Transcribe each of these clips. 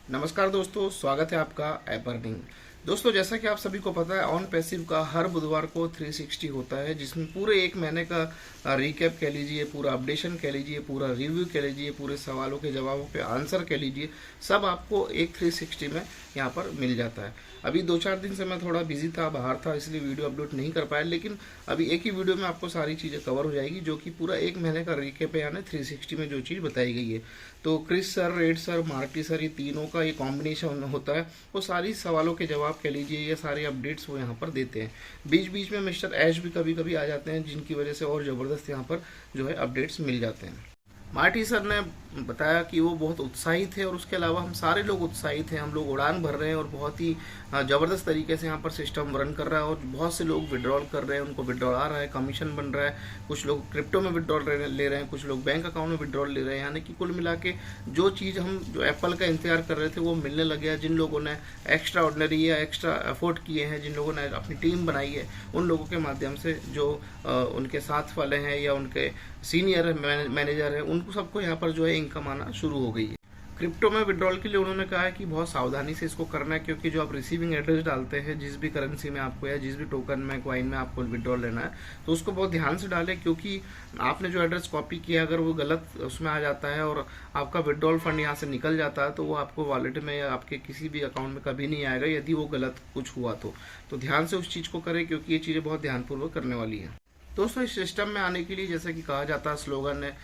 नमस्कार दोस्तों, स्वागत है आपका ऐप अर्निंग। दोस्तों, जैसा कि आप सभी को पता है, ऑन पैसिव का हर बुधवार को 360 होता है, जिसमें पूरे एक महीने का रिकैप कह लीजिए, पूरा अपडेशन कह लीजिए, पूरा रिव्यू कह लीजिए, पूरे सवालों के जवाबों के आंसर कह लीजिए, सब आपको एक 360 में यहाँ पर मिल जाता है। अभी 2-4 दिन से मैं थोड़ा बिजी था, बाहर था, इसलिए वीडियो अपलोड नहीं कर पाया, लेकिन अभी एक ही वीडियो में आपको सारी चीज़ें कवर हो जाएगी, जो कि पूरा एक महीने का रिकैप है, यानी 360 में जो चीज़ बताई गई है। तो Chris sir, Red sir, Marty sir, ये तीनों का ये कॉम्बिनेशन होता है। वो सारी सवालों के जवाब कह लीजिए, ये सारे अपडेट्स वो यहाँ पर देते हैं। बीच बीच में मिस्टर ऐश भी कभी कभी आ जाते हैं, जिनकी वजह से और ज़बरदस्त यहाँ पर जो है अपडेट्स मिल जाते हैं। मार्टी सर ने बताया कि वो बहुत उत्साहित है, और उसके अलावा हम सारे लोग उत्साहित हैं। हम लोग उड़ान भर रहे हैं और बहुत ही ज़बरदस्त तरीके से यहाँ पर सिस्टम रन कर रहा है, और बहुत से लोग विड्रॉल कर रहे हैं, उनको विड्रॉल आ रहा है, कमीशन बन रहा है। कुछ लोग क्रिप्टो में विड्रॉल ले रहे हैं, कुछ लोग बैंक अकाउंट में विड्रॉल ले रहे हैं। यानी कि कुल मिला के जो चीज़ हम जो एप्पल का इंतजार कर रहे थे वो मिलने लग गया। जिन लोगों ने एक्स्ट्रा ऑर्डिनरी या एक्स्ट्रा एफर्ट किए हैं, जिन लोगों ने अपनी टीम बनाई है, उन लोगों के माध्यम से जो उनके साथ वाले हैं या उनके सीनियर मैनेजर हैं, उनको सबको यहाँ पर जो है इनकम आना शुरू हो गई है। क्रिप्टो में विड्रॉल के लिए उन्होंने कहा है कि बहुत सावधानी से इसको करना है, क्योंकि जो आप रिसीविंग एड्रेस डालते हैं जिस भी करेंसी में आपको या जिस भी टोकन में, कॉइन में आपको विड्रॉल लेना है, तो उसको बहुत ध्यान से डालें, क्योंकि आपने जो एड्रेस कॉपी किया अगर वो गलत उसमें आ जाता है और आपका विड्रॉल फंड यहाँ से निकल जाता है, तो वो आपको वॉलेट में या आपके किसी भी अकाउंट में कभी नहीं आएगा, यदि वो गलत कुछ हुआ तो ध्यान से उस चीज़ को करें, क्योंकि ये चीज़ें बहुत ध्यानपूर्वक करने वाली हैं। दोस्तों, इस सिस्टम में आने के लिए जैसे कि कहा जाता है, स्लोगन है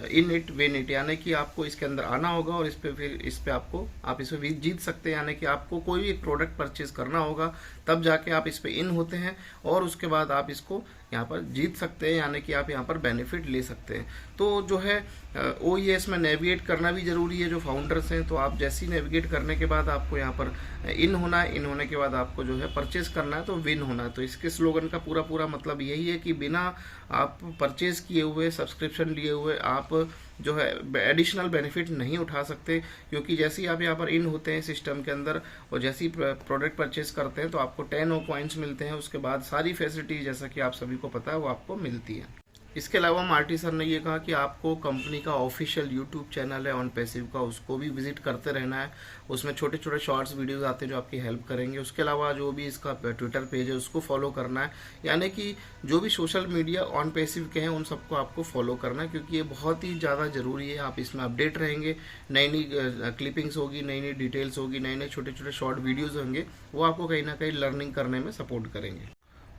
इन इट विन इट, यानी कि आपको इसके अंदर आना होगा और इस पे आप इस पे जीत सकते हैं। यानी कि आपको कोई भी एक प्रोडक्ट परचेज करना होगा, तब जाके आप इस पे इन होते हैं, और उसके बाद आप इसको यहाँ पर जीत सकते हैं, यानी कि आप यहाँ पर बेनिफिट ले सकते हैं। तो जो है OES में नेविगेट करना भी ज़रूरी है, जो फाउंडर्स हैं। तो आप जैसे ही नेविगेट करने के बाद आपको यहाँ पर इन होना है, इन होने के बाद आपको जो है परचेज करना है, तो विन होना है। तो इसके स्लोगन का पूरा मतलब यही है कि बिना आप परचेज किए हुए, सब्सक्रिप्शन लिए हुए, आप जो है एडिशनल बेनिफिट नहीं उठा सकते, क्योंकि जैसे ही आप यहाँ पर इन होते हैं सिस्टम के अंदर और जैसे ही प्रोडक्ट परचेज करते हैं, तो आपको 10 कॉइन्स मिलते हैं। उसके बाद सारी फैसिलिटी जैसा कि आप सभी को पता है वो आपको मिलती है। इसके अलावा मार्टी सर ने ये कहा कि आपको कंपनी का ऑफिशियल यूट्यूब चैनल है ऑन पैसिव का, उसको भी विजिट करते रहना है। उसमें छोटे छोटे शॉर्ट्स वीडियोस आते हैं जो आपकी हेल्प करेंगे। उसके अलावा जो भी इसका ट्विटर पेज है उसको फॉलो करना है, यानी कि जो भी सोशल मीडिया ऑन पैसिव के हैं उन सबको आपको फॉलो करना है, क्योंकि ये बहुत ही ज़्यादा ज़रूरी है। आप इसमें अपडेट रहेंगे, नई नई क्लिपिंग्स होगी, नई नई डिटेल्स होगी, नए नए छोटे छोटे शॉर्ट वीडियोज़ होंगे, वो आपको कहीं ना कहीं लर्निंग करने में सपोर्ट करेंगे।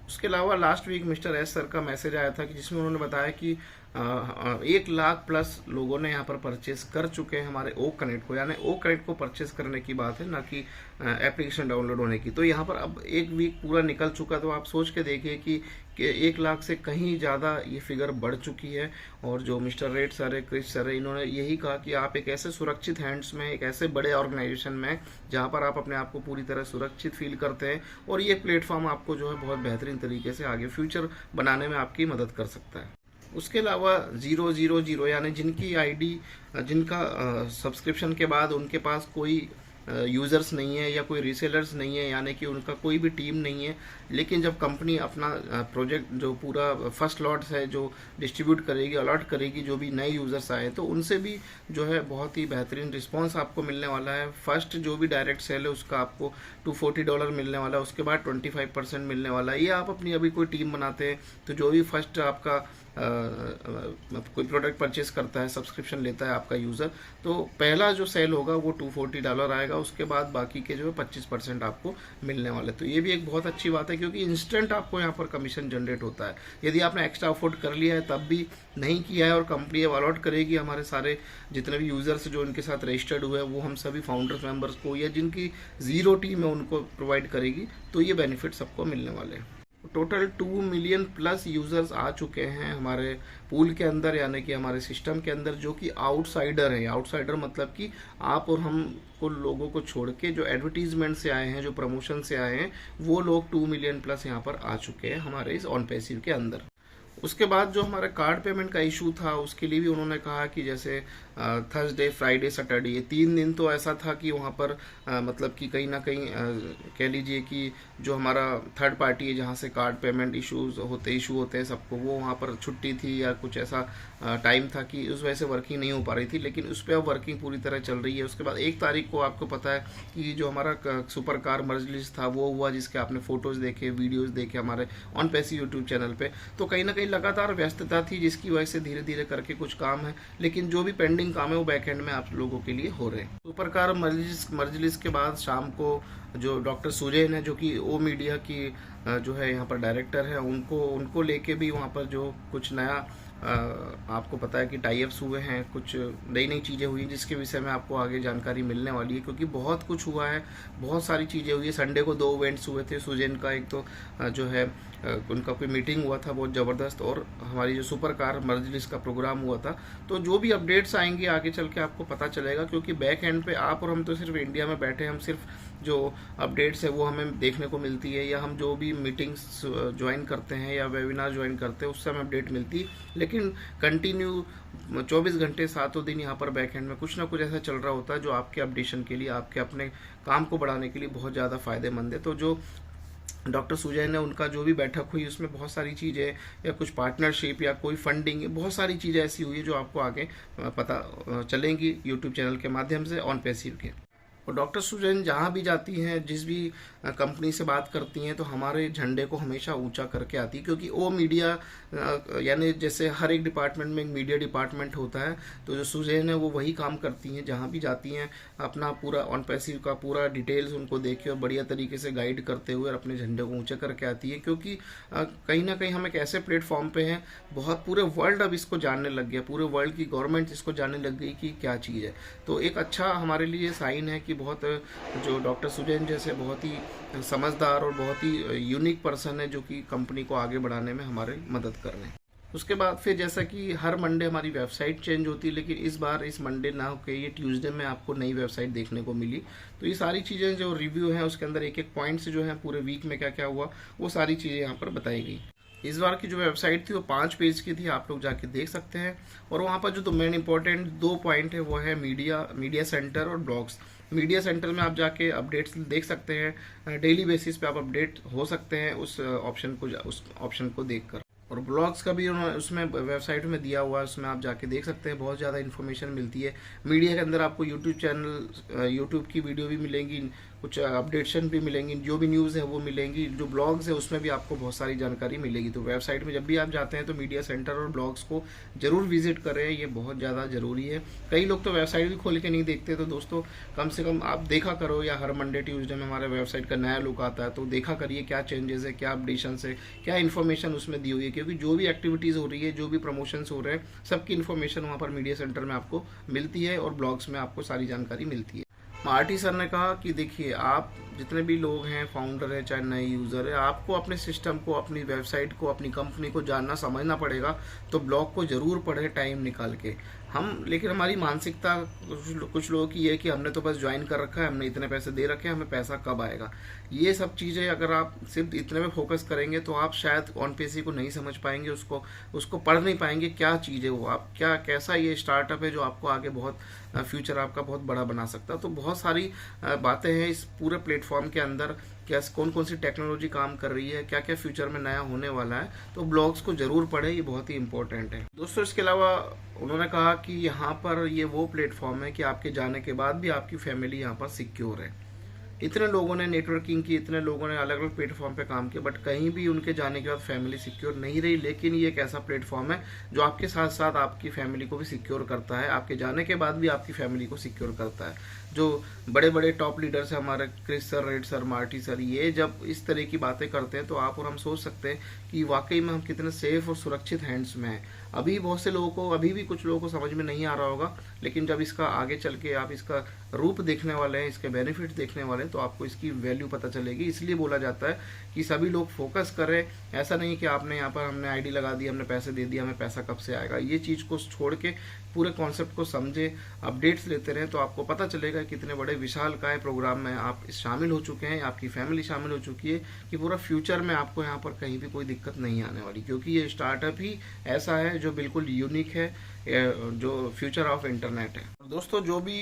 उसके अलावा last week mister S sir का मैसेज आया था कि जिसमें उन्होंने बताया कि 1 लाख प्लस लोगों ने यहाँ पर परचेस कर चुके हैं हमारे ओ कनेक्ट को, यानी ओ कनेक्ट को परचेस करने की बात है, ना कि एप्लीकेशन डाउनलोड होने की। तो यहाँ पर अब 1 वीक पूरा निकल चुका, तो आप सोच के देखिए कि 1 लाख से कहीं ज़्यादा ये फिगर बढ़ चुकी है। और जो मिस्टर रेड सर है, क्रिस सर है, इन्होंने यही कहा कि आप एक ऐसे सुरक्षित हैंड्स में, एक ऐसे बड़े ऑर्गेनाइजेशन में जहाँ पर आप अपने आप को पूरी तरह सुरक्षित फील करते हैं, और ये प्लेटफॉर्म आपको जो है बहुत बेहतरीन तरीके से आगे फ्यूचर बनाने में आपकी मदद कर सकता है। उसके अलावा 000 यानी जिनकी आईडी, जिनका सब्सक्रिप्शन के बाद उनके पास कोई यूज़र्स नहीं है या कोई रीसेलर्स नहीं है, यानी कि उनका कोई भी टीम नहीं है, लेकिन जब कंपनी अपना प्रोजेक्ट जो पूरा फर्स्ट लॉट्स है जो डिस्ट्रीब्यूट करेगी, अलॉट करेगी, जो भी नए यूज़र्स आए, तो उनसे भी जो है बहुत ही बेहतरीन रिस्पांस आपको मिलने वाला है। फर्स्ट जो भी डायरेक्ट सेल है उसका आपको $240 मिलने वाला है, उसके बाद 25% मिलने वाला है। ये आप अपनी अभी कोई टीम बनाते हैं, तो जो भी फर्स्ट आपका कोई प्रोडक्ट परचेज करता है, सब्सक्रिप्शन लेता है आपका यूज़र, तो पहला जो सेल होगा वो $240 आएगा, उसके बाद बाकी के जो है 25% आपको मिलने वाले। तो ये भी एक बहुत अच्छी बात है, क्योंकि इंस्टेंट आपको यहाँ पर कमीशन जनरेट होता है। यदि आपने एक्स्ट्रा अफोर्ड कर लिया है तब भी नहीं किया है, और कंपनी अब अलॉट करेगी हमारे सारे जितने भी यूज़र्स जो इनके साथ रजिस्टर्ड हुए हैं, वो हम सभी फाउंडर्स मेंबर्स को या जिनकी 0 टीम है उनको प्रोवाइड करेगी, तो ये बेनिफिट सबको मिलने वाले हैं। टोटल 2 मिलियन प्लस यूज़र्स आ चुके हैं हमारे पूल के अंदर, यानी कि हमारे सिस्टम के अंदर, जो कि आउटसाइडर हैं। आउटसाइडर मतलब कि आप और हम को लोगों को छोड़ के जो एडवर्टीजमेंट से आए हैं, जो प्रमोशन से आए हैं, वो लोग 2 मिलियन प्लस यहाँ पर आ चुके हैं हमारे इस ऑन पैसिव के अंदर। उसके बाद जो हमारा कार्ड पेमेंट का इशू था, उसके लिए भी उन्होंने कहा कि जैसे थर्सडे, फ्राइडे, सैटरडे, ये 3 दिन तो ऐसा था कि वहाँ पर मतलब कि कहीं ना कहीं कह लीजिए कि जो हमारा थर्ड पार्टी है जहाँ से कार्ड पेमेंट इशू होते हैं सबको, वो वहाँ पर छुट्टी थी या कुछ ऐसा टाइम था कि उस वजह से वर्किंग नहीं हो पा रही थी, लेकिन उस पर अब वर्किंग पूरी तरह चल रही है। उसके बाद 1 तारीख को आपको पता है कि जो हमारा सुपर कार मजलिस था वो हुआ, जिसके आपने फोटोज देखे, वीडियोस देखे हमारे ऑन पैसिव यूट्यूब चैनल पे। तो कहीं ना कहीं लगातार व्यस्तता थी, जिसकी वजह से धीरे धीरे करके कुछ काम है, लेकिन जो भी पेंडिंग काम है वो बैक एंड में आप लोगों के लिए हो रहे हैं। सुपर कार मजलिस के बाद शाम को जो डॉक्टर सुजैन है, जो कि ओ मीडिया की जो है यहाँ पर डायरेक्टर है, उनको लेके भी वहाँ पर जो कुछ नया आपको पता है कि टाई अप्स हुए हैं, कुछ नई नई चीज़ें हुई जिसके विषय में आपको आगे जानकारी मिलने वाली है, क्योंकि बहुत कुछ हुआ है, बहुत सारी चीज़ें हुई है। संडे को 2 इवेंट्स हुए थे सुजैन का, एक तो जो है उनका कोई मीटिंग हुआ था बहुत ज़बरदस्त, और हमारी जो सुपर कार मजलिस का प्रोग्राम हुआ था। तो जो भी अपडेट्स आएंगे आगे चल के आपको पता चलेगा, क्योंकि बैक एंड पे आप और हम तो सिर्फ इंडिया में बैठे हैं, हम सिर्फ जो अपडेट्स है वो हमें देखने को मिलती है, या हम जो भी मीटिंग्स ज्वाइन करते हैं या वेबिनार ज्वाइन करते हैं उससे हमें अपडेट मिलती है, लेकिन कंटिन्यू 24 घंटे 7 दिन यहाँ पर बैक एंड में कुछ ना कुछ ऐसा चल रहा होता है जो आपके अपडेशन के लिए, आपके अपने काम को बढ़ाने के लिए बहुत ज़्यादा फायदेमंद है। तो जो डॉक्टर सुजय ने उनका जो भी बैठक हुई उसमें बहुत सारी चीज़ें या कुछ पार्टनरशिप या कोई फंडिंग, बहुत सारी चीज़ें ऐसी हुई है जो आपको आगे पता चलेंगी यूट्यूब चैनल के माध्यम से ऑन पैसिव के। और डॉक्टर सुजैन जहाँ भी जाती हैं, जिस भी कंपनी से बात करती हैं, तो हमारे झंडे को हमेशा ऊंचा करके आती है, क्योंकि वो मीडिया यानी जैसे हर एक डिपार्टमेंट में एक मीडिया डिपार्टमेंट होता है, तो जो सुजैन है वो वही काम करती हैं। जहाँ भी जाती हैं अपना पूरा ऑन पैसिव का पूरा डिटेल्स उनको देख के और बढ़िया तरीके से गाइड करते हुए अपने झंडे को ऊँचा करके आती है, क्योंकि कहीं ना कहीं हम एक ऐसे प्लेटफॉर्म पे हैं, बहुत पूरे वर्ल्ड अब इसको जानने लग गया, पूरे वर्ल्ड की गवर्नमेंट इसको जानने लग गई कि क्या चीज़ है। तो एक अच्छा हमारे लिए साइन है कि बहुत जो डॉक्टर सुजैन जैसे बहुत ही समझदार और बहुत ही यूनिक पर्सन है, जो कि कंपनी को आगे बढ़ाने में हमारी मदद कर रहे हैं। उसके बाद फिर जैसा कि हर मंडे हमारी वेबसाइट चेंज होती है, लेकिन इस बार इस मंडे ना होकर ये ट्यूसडे में आपको नई वेबसाइट देखने को मिली। तो ये सारी चीज़ें जो रिव्यू हैं उसके अंदर एक एक पॉइंट्स जो हैं पूरे वीक में क्या क्या हुआ वो सारी चीज़ें यहाँ पर बताई गई। इस बार की जो वेबसाइट थी वो 5 पेज की थी, आप लोग जाके देख सकते हैं। और वहाँ पर जो मेन इंपॉर्टेंट 2 पॉइंट है वो है मीडिया सेंटर और ब्लॉग्स। मीडिया सेंटर में आप जाके अपडेट्स देख सकते हैं, डेली बेसिस पे आप अपडेट हो सकते हैं उस ऑप्शन को देखकर। और ब्लॉग्स का भी उसमें वेबसाइट में दिया हुआ है, उसमें आप जाके देख सकते हैं, बहुत ज़्यादा इन्फॉर्मेशन मिलती है। मीडिया के अंदर आपको यूट्यूब की वीडियो भी मिलेंगी, कुछ अपडेशन भी मिलेंगी, जो भी न्यूज़ है वो मिलेंगी, जो ब्लॉग्स है उसमें भी आपको बहुत सारी जानकारी मिलेगी। तो वेबसाइट में जब भी आप जाते हैं तो मीडिया सेंटर और ब्लॉग्स को जरूर विजिट करें, ये बहुत ज़्यादा ज़रूरी है। कई लोग तो वेबसाइट भी खोल के नहीं देखते, तो दोस्तों कम से कम आप देखा करो, या हर मंडे ट्यूसडे में हमारे वेबसाइट का नया लुक आता है तो देखा करिए क्या चेंजेस है, क्या अपडेशन है, क्या इन्फॉर्मेशन उसमें दी हुई है, क्योंकि जो भी एक्टिविटीज़ हो रही है, जो भी प्रमोशंस हो रहे हैं, सबकी इन्फॉर्मेशन वहाँ पर मीडिया सेंटर में आपको मिलती है और ब्लॉग्स में आपको सारी जानकारी मिलती है। आरटी सर ने कहा कि देखिए, आप जितने भी लोग हैं, फाउंडर है चाहे नए यूज़र है, आपको अपने सिस्टम को, अपनी वेबसाइट को, अपनी कंपनी को जानना समझना पड़ेगा। तो ब्लॉग को ज़रूर पढ़े टाइम निकाल के। लेकिन हमारी मानसिकता कुछ लोगों की है कि हमने तो बस ज्वाइन कर रखा है, हमने इतने पैसे दे रखे हैं, हमें पैसा कब आएगा। ये सब चीज़ें अगर आप सिर्फ इतने में फोकस करेंगे तो आप शायद ऑन पैसिव को नहीं समझ पाएंगे, उसको पढ़ नहीं पाएंगे, क्या चीज़ है वो, आप कैसा ये स्टार्टअप है जो आपको आगे बहुत फ्यूचर आपका बहुत बड़ा बना सकता है। तो बहुत सारी बातें हैं इस पूरे प्लेटफॉर्म के अंदर, क्या कौन कौन सी टेक्नोलॉजी काम कर रही है, क्या क्या फ्यूचर में नया होने वाला है। तो ब्लॉग्स को जरूर पढ़े, ये बहुत ही इंपॉर्टेंट है दोस्तों। इसके अलावा उन्होंने कहा कि यहाँ पर ये वो प्लेटफॉर्म है कि आपके जाने के बाद भी आपकी फैमिली यहाँ पर सिक्योर है। इतने लोगों ने नेटवर्किंग की, इतने लोगों ने अलग अलग प्लेटफॉर्म पे काम किया, बट कहीं भी उनके जाने के बाद फैमिली सिक्योर नहीं रही। लेकिन ये एक ऐसा प्लेटफॉर्म है जो आपके साथ साथ आपकी फैमिली को भी सिक्योर करता है, आपके जाने के बाद भी आपकी फैमिली को सिक्योर करता है। जो बड़े बड़े टॉप लीडर्स हैं हमारे, Chris sir, Red sir, Marty sir, ये जब इस तरह की बातें करते हैं तो आप और हम सोच सकते हैं कि वाकई में हम कितने सेफ और सुरक्षित हैंड्स में हैं। अभी बहुत से लोगों को, अभी भी कुछ लोगों को समझ में नहीं आ रहा होगा, लेकिन जब इसका आगे चल के आप इसका रूप देखने वाले हैं, इसके बेनिफिट देखने वाले हैं, तो आपको इसकी वैल्यू पता चलेगी। इसलिए बोला जाता है कि सभी लोग फोकस करें। ऐसा नहीं कि आपने यहाँ पर, हमने आईडी लगा दी, हमने पैसे दे दिया, हमें पैसा कब से आएगा। ये चीज़ को छोड़ के पूरे कॉन्सेप्ट को समझे, अपडेट्स लेते रहें, तो आपको पता चलेगा कितने बड़े विशालकाय प्रोग्राम में आप शामिल हो चुके हैं, आपकी फैमिली शामिल हो चुकी है, कि पूरा फ्यूचर में आपको यहाँ पर कहीं भी कोई दिक्कत नहीं आने वाली। क्योंकि ये स्टार्टअप ही ऐसा है जो बिल्कुल यूनिक है, जो फ्यूचर ऑफ इंटरनेट है। दोस्तों जो भी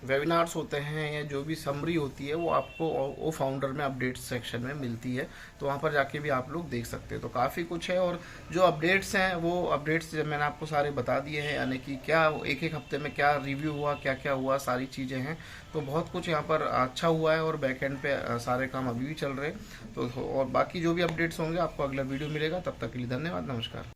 वेबिनार्स होते हैं या जो भी समरी होती है वो आपको वो फाउंडर में अपडेट्स सेक्शन में मिलती है, तो वहाँ पर जाके भी आप लोग देख सकते हैं। तो काफ़ी कुछ है, और जो अपडेट्स हैं वो अपडेट्स जब मैंने आपको सारे बता दिए हैं, यानी कि क्या एक एक हफ्ते में क्या रिव्यू हुआ, क्या क्या हुआ, सारी चीज़ें हैं। तो बहुत कुछ यहाँ पर अच्छा हुआ है और बैकएंड पे सारे काम अभी भी चल रहे हैं। तो और बाकी जो भी अपडेट्स होंगे आपको अगला वीडियो मिलेगा। तब तक के लिए धन्यवाद, नमस्कार।